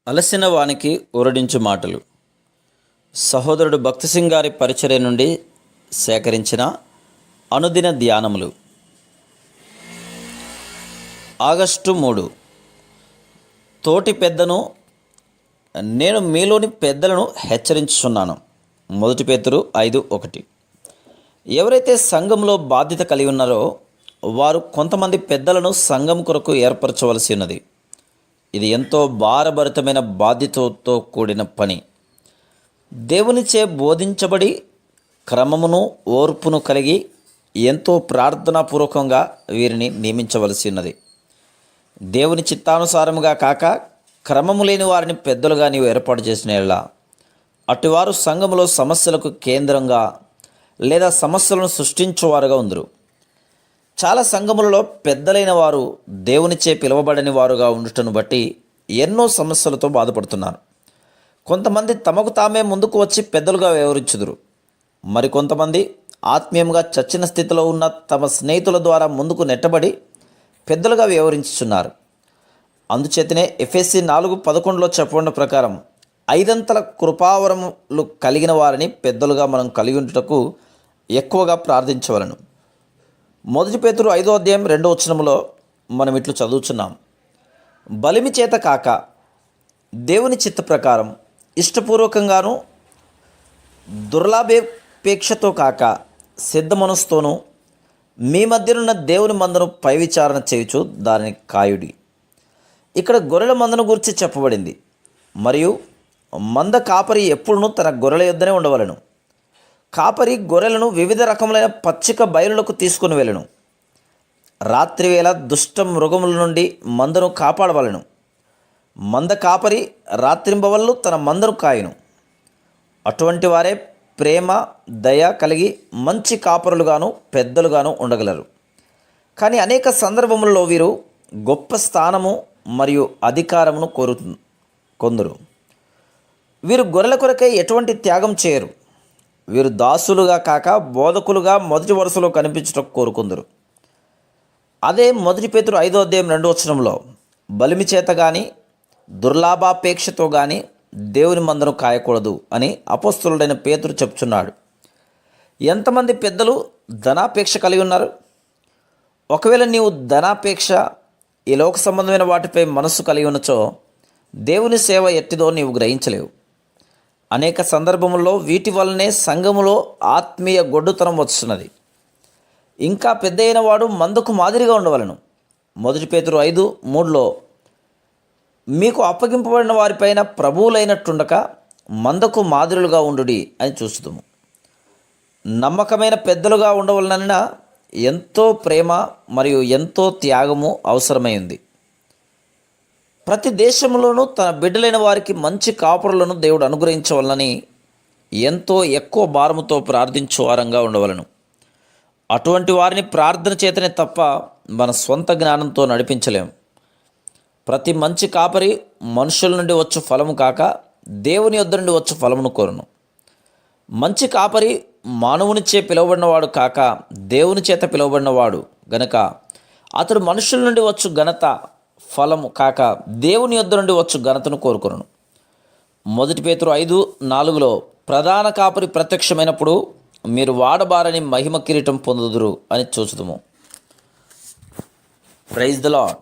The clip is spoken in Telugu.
అలసిన వానికి ఊరడించు మాటలు. సహోదరుడు భక్తి సింగ్ గారి పరిచర్య నుండి సేకరించిన అనుదిన ధ్యానములు. ఆగస్టు 3. తోటి పెద్దను నేను మీలోని పెద్దలను హెచ్చరించుచున్నాను. 1 పేతురు 5:1. ఎవరైతే సంఘంలో బాధ్యత కలిగి ఉన్నారో వారు కొంతమంది పెద్దలను సంఘం కొరకు ఏర్పరచవలసి ఉన్నది. ఇది ఎంతో భారభరితమైన బాధ్యతతో కూడిన పని. దేవునిచే బోధించబడి క్రమమును ఓర్పును కలిగి ఎంతో ప్రార్థనాపూర్వకంగా వీరిని నియమించవలసి ఉన్నది. దేవుని చిత్తానుసారముగా కాక క్రమము లేని వారిని పెద్దలుగా నీవు ఏర్పాటు చేసిన యెడల అటువారు సంఘములో సమస్యలకు కేంద్రంగా లేదా సమస్యలను సృష్టించువారుగా ఉందరు. చాలా సంఘములలో పెద్దలైన వారు దేవునిచే పిలువబడని వారుగా ఉండుటను బట్టి ఎన్నో సమస్యలతో బాధపడుతున్నారు. కొంతమంది తమకు తామే ముందుకు వచ్చి పెద్దలుగా వ్యవహరించుదురు. మరికొంతమంది ఆత్మీయంగా చచ్చిన స్థితిలో ఉన్న తమ స్నేహితుల ద్వారా ముందుకు నెట్టబడి పెద్దలుగా వ్యవహరించుచున్నారు. అందుచేతనే ఎఫెసీ 4:11 చెప్పబడిన ప్రకారం 5 కృపావరములు కలిగిన వారిని పెద్దలుగా మనం కలిగి ఉండుటకు ఎక్కువగా ప్రార్థించవలను. 1 పేతురు 5:2 మనం ఇట్లు చదువుచున్నాం. బలిమి చేత కాక దేవుని చిత్త ప్రకారం ఇష్టపూర్వకంగాను దుర్లాభేక్షతో కాక సిద్ధ మనసుతోనూ మీ మధ్యనున్న దేవుని మందను పై విచారణ చేయుచు దానిని కాయుడి. ఇక్కడ గొర్రెల మందను గురించి చెప్పబడింది. మరియు మంద కాపరి ఎప్పుడునూ తన గొర్రెల యొద్దనే ఉండవలను. కాపరి గొర్రెలను వివిధ రకములైన పచ్చిక బయలులకు తీసుకుని వెళ్ళను. రాత్రివేళ దుష్ట మృగముల నుండి మందను కాపాడవలను. మంద కాపరి రాత్రింబవళ్ళు తన మందను కాయును. అటువంటి వారే ప్రేమ దయ కలిగి మంచి కాపరులుగాను పెద్దలుగాను ఉండగలరు. కానీ అనేక సందర్భములలో వీరు గొప్ప స్థానము మరియు అధికారమును కొందరు. వీరు గొర్రెల కొరకై ఎటువంటి త్యాగం చేయరు. వీరు దాసులుగా కాక బోధకులుగా మొదటి వరుసలో కనిపించటం కోరుకుందరు. అదే 1 పేతురు 5:2 బలిమి చేత కానీ దుర్లాభాపేక్షతో కానీ దేవుని మందను కాయకూడదు అని అపోస్తలుడైన పేతురు చెప్తున్నాడు. ఎంతమంది పెద్దలు ధనాపేక్ష కలిగి ఉన్నారు? ఒకవేళ నీవు ధనాపేక్ష ఈ లోక సంబంధమైన వాటిపై మనస్సు కలిగి ఉన్నచో దేవుని సేవ ఎట్టిదో నీవు గ్రహించలేవు. అనేక సందర్భముల్లో వీటి వల్లనే సంఘములో ఆత్మీయ గొడ్డుతనం వస్తున్నది. ఇంకా పెద్ద అయిన వాడు మందుకు మాదిరిగా ఉండవలను. 1 పేతురు 5:3 మీకు అప్పగింపబడిన వారిపైన ప్రభువులైనట్టుండక మందకు మాదిరులుగా ఉండుడి అని చూస్తుము. నమ్మకమైన పెద్దలుగా ఉండవలనన్న ఎంతో ప్రేమ మరియు ఎంతో త్యాగము అవసరమైంది. ప్రతి దేశంలోనూ తన బిడ్డలైన వారికి మంచి కాపురులను దేవుడు అనుగ్రహించవలనని ఎంతో ఎక్కువ భారముతో ప్రార్థించే వారంగా ఉండవలను. అటువంటి వారిని ప్రార్థన చేతనే తప్ప మన స్వంత జ్ఞానంతో నడిపించలేము. ప్రతి మంచి కాపరి మనుషుల నుండి వచ్చు ఫలము కాక దేవుని యొద్ద నుండి వచ్చు ఫలమును కోరును. మంచి కాపరి మానవునిచే పిలువబడినవాడు కాక దేవుని చేత పిలువబడినవాడు గనక అతడు మనుషుల నుండి వచ్చు ఘనత ఫలము కాక దేవుని యొద్ద నుండి వచ్చు ఘనతను కోరుకొనును. 1 పేతురు 5:4 ప్రధాన కాపరి ప్రత్యక్షమైనప్పుడు మీరు వాడబారని మహిమ కిరీటం పొందుదురు అని చూచుదుము. Praise the lord.